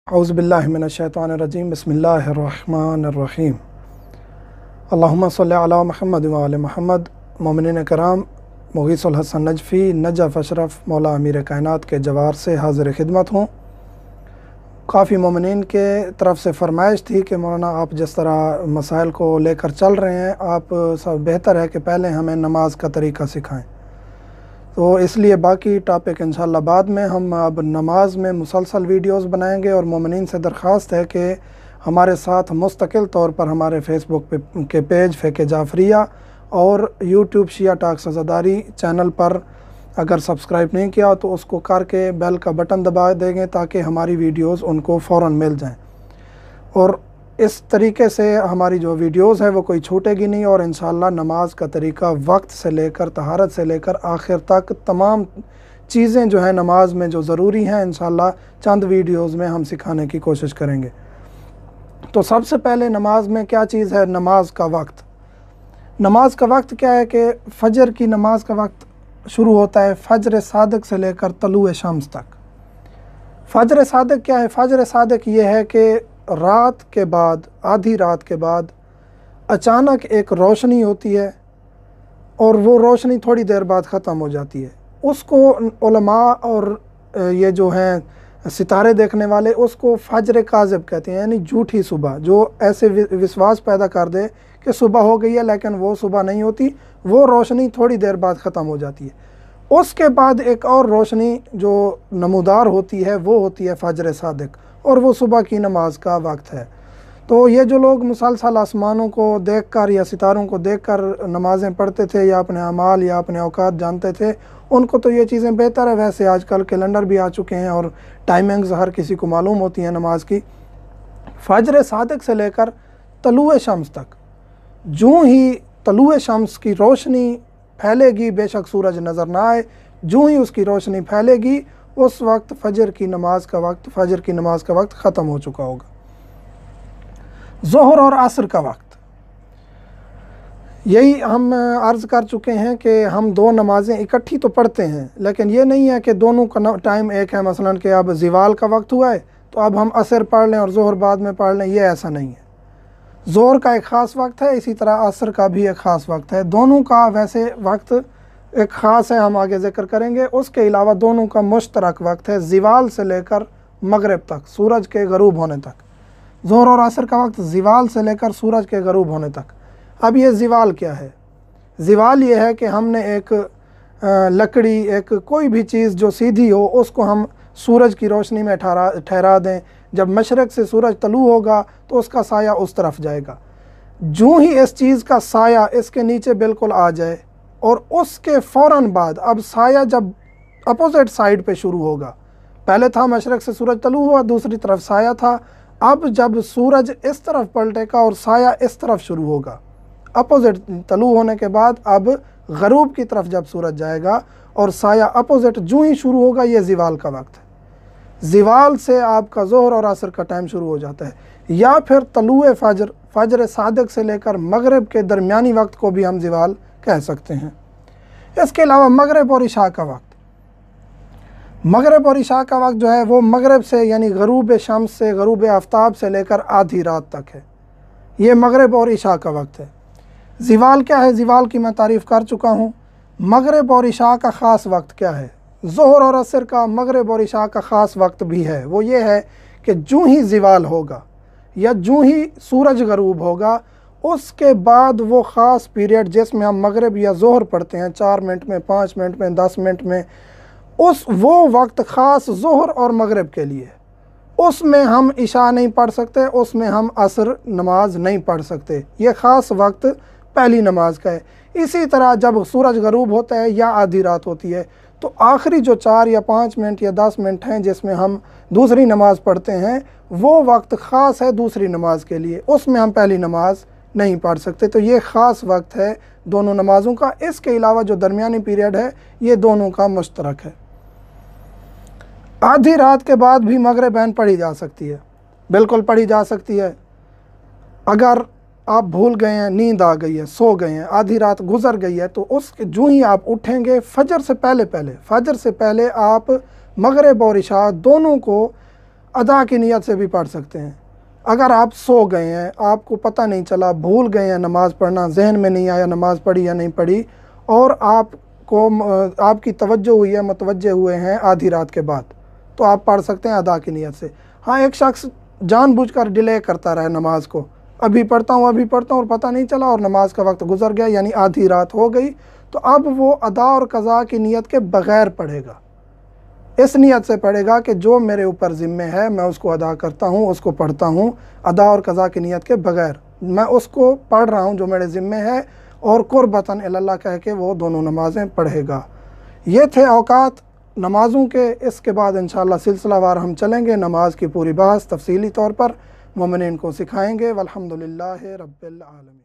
औज़ुबिल्लाहिमिनश्शैतानिर्रजीम बिस्मिल्लाहिर्रहमानिर्रहीम। अल्लाहुम्मा सल्लि अला मुहम्मद व आले मुहम्मद। मोमिनीन कराम, मुगीसुल हसन नजफ़ी नजफ़ अशरफ मौला अमीर कायनात के जवार से हाज़िर खिदमत हूँ। काफ़ी मोमिनीन के तरफ से फरमाइश थी कि मौलाना आप जिस तरह मसाइल को लेकर चल रहे हैं, आप सब बेहतर है कि पहले हमें नमाज का तरीक़ा सिखाएँ। तो इसलिए बाकी टॉपिक इंशाअल्लाह बाद में हम अब नमाज में मुसलसल वीडियोस बनाएंगे और मोमिनीन से दरख्वास्त है कि हमारे साथ मुस्तकिल तौर पर हमारे फेसबुक के पेज फ़िक़्ह जाफ़रिया और यूट्यूब शिया टॉक्स अज़ादारी चैनल पर अगर सब्सक्राइब नहीं किया तो उसको करके बेल का बटन दबा देंगे ताकि हमारी वीडियोस उनको फ़ौरन मिल जाएं और इस तरीके से हमारी जो वीडियोस है वो कोई छूटेगी नहीं। और इंशाअल्लाह नमाज का तरीका वक्त से लेकर तहारत से लेकर आखिर तक तमाम चीज़ें जो है नमाज में जो ज़रूरी हैं इंशाअल्लाह चंद वीडियोस में हम सिखाने की कोशिश करेंगे। तो सबसे पहले नमाज में क्या चीज़ है? नमाज का वक्त। नमाज का वक्त क्या है कि फ़जर की नमाज का वक्त शुरू होता है फ़जर सादिक से लेकर तलुए शम्स तक। फ़जर सादिक क्या है? फ़जर सादिक ये है कि रात के बाद, आधी रात के बाद अचानक एक रोशनी होती है और वो रोशनी थोड़ी देर बाद ख़त्म हो जाती है। उसको उलमा और ये जो हैं सितारे देखने वाले उसको फ़जर काज़िब कहते हैं, यानी झूठी सुबह, जो ऐसे विश्वास पैदा कर दे कि सुबह हो गई है लेकिन वो सुबह नहीं होती, वो रोशनी थोड़ी देर बाद ख़त्म हो जाती है। उसके बाद एक और रोशनी जो नमूदार होती है वो होती है फ़जर सादिक और वो सुबह की नमाज का वक्त है। तो ये जो लोग मुसलसल आसमानों को देखकर या सितारों को देखकर नमाज़ें पढ़ते थे या अपने अमाल या अपने औकात जानते थे, उनको तो ये चीज़ें बेहतर है। वैसे आजकल कैलेंडर भी आ चुके हैं और टाइमिंग्स हर किसी को मालूम होती हैं नमाज की। फ़जर सादिक से लेकर तलुए शम्स तक, जूँ ही तलुए शम्स की रोशनी फैलेगी, बेशक सूरज नज़र ना आए, जूँ ही उसकी रोशनी फैलेगी उस वक्त फ़जर की नमाज का वक्त ख़त्म हो चुका होगा। ज़ोहर और असर का वक्त, यही हम अर्ज़ कर चुके हैं कि हम दो नमाज़ें इकट्ठी तो पढ़ते हैं, लेकिन ये नहीं है कि दोनों का टाइम एक है। मसलन कि अब ज़िवाल का वक्त हुआ है तो अब हम असर पढ़ लें और ज़ोहर बाद में पढ़ लें, ये ऐसा नहीं है। ज़ोहर का एक ख़ास वक्त है, इसी तरह असर का भी एक ख़ास वक्त है। दोनों का वैसे वक्त एक ख़ास है, हम आगे ज़िक्र करेंगे। उसके अलावा दोनों का मुश्तरक वक्त है ज़िवाल से लेकर मगरिब तक, सूरज के गरूब होने तक। ज़ोहर और असर का वक्त ज़िवाल से लेकर सूरज के गरूब होने तक। अब ये ज़िवाल क्या है? ज़िवाल ये है कि हमने एक लकड़ी, एक कोई भी चीज़ जो सीधी हो उसको हम सूरज की रोशनी में ठहरा दें। जब मशरक़ से सूरज तलू होगा तो उसका साया उस तरफ जाएगा। जूँ ही इस चीज़ का साया इसके नीचे बिल्कुल आ जाए और उसके फ़ौरन बाद अब साया जब अपोजिट साइड पे शुरू होगा, पहले था मशरक़ से सूरज तलू हुआ, दूसरी तरफ साया था। अब जब सूरज इस तरफ पलटेगा और साया इस तरफ शुरू होगा, अपोजिट तलू होने के बाद अब गरूब की तरफ जब सूरज जाएगा और साया अपोजिट जूँ ही शुरू होगा, ये ज़िवाल का वक्त है। ज़िवाल से आपका ज़ोहर और असर का टाइम शुरू हो जाता है। या फिर तलुए फ़जर, फ़जर सादिक से लेकर मगरिब के दरमियानी वक्त को भी हम ज़िवाल कह सकते हैं। इसके अलावा मगरिब और इशा का वक्त, मगरिब और इशा का वक्त जो है वो मगरिब से यानी गरूब शम्स से, गरूब आफ्ताब से लेकर आधी रात तक है। ये मगरिब और इशा का वक्त है। ज़िवाल क्या है? ज़िवाल की मैं तारीफ़ कर चुका हूँ। मगरिब और इशा का ख़ास वक्त क्या है? ज़ोहर और असर का, मगरिब और इशा का ख़ास वक्त भी है। वो ये है कि जूँ ही ज़िवाल होगा या जूँ ही सूरज गरूब होगा, उसके बाद वो ख़ास पीरियड जिसमें हम मगरिब या ज़ोहर पढ़ते हैं 4 मिनट में, 5 मिनट में, 10 मिनट में, वो वक्त ख़ास ज़ोहर और मगरिब के लिए। उसमें हम इशा नहीं पढ़ सकते, उसमें हम असर नमाज नहीं पढ़ सकते। ये ख़ास वक्त पहली नमाज का है। इसी तरह जब सूरज गरूब होता है या आधी रात होती है तो आखिरी जो 4 या 5 मिनट या 10 मिनट हैं जिसमें हम दूसरी नमाज पढ़ते हैं, वो वक्त ख़ास है दूसरी नमाज के लिए, उसमें हम पहली नमाज नहीं पढ़ सकते। तो ये ख़ास वक्त है दोनों नमाज़ों का। इसके अलावा जो दरमियानी पीरियड है ये दोनों का मुश्तरक है। आधी रात के बाद भी मगरिब पढ़ी जा सकती है, बिल्कुल पढ़ी जा सकती है। अगर आप भूल गए हैं, नींद आ गई है, सो गए हैं, आधी रात गुजर गई है, तो उस जूँ ही आप उठेंगे फ़जर से पहले आप मगरिब और इशा दोनों को अदा की नीयत से भी पढ़ सकते हैं। अगर आप सो गए हैं, आपको पता नहीं चला, भूल गए हैं नमाज़ पढ़ना, जहन में नहीं आया नमाज़ पढ़ी या नहीं पढ़ी, और आपकी तवज्जो हुई है, मुतवज्जे हुए हैं आधी रात के बाद, तो आप पढ़ सकते हैं अदा की नीयत से। हाँ, एक शख्स जानबूझकर डिले करता रहे नमाज को, अभी पढ़ता हूँ और पता नहीं चला और नमाज का वक्त गुजर गया, यानी आधी रात हो गई, तो अब वो अदा और कज़ा की नीयत के बग़ैर पढ़ेगा। इस नीयत से पढ़ेगा कि जो मेरे ऊपर ज़िम्मे है मैं उसको अदा करता हूँ, उसको पढ़ता हूँ, अदा और कज़ा की नीयत के बग़ैर मैं उसको पढ़ रहा हूँ जो मेरे ज़िम्मे है, और कुर्बतन इल्लल्लाह कह के वो दोनों नमाज़ें पढ़ेगा। ये थे औकात नमाज़ों के। इसके बाद इंशाअल्लाह सिलसिलावार हम चलेंगे, नमाज की पूरी बहस तफसीली तौर पर मोमिनीन को सिखाएँगे। वल्हम्दुलिल्लाहि रब्बिल आलमीन।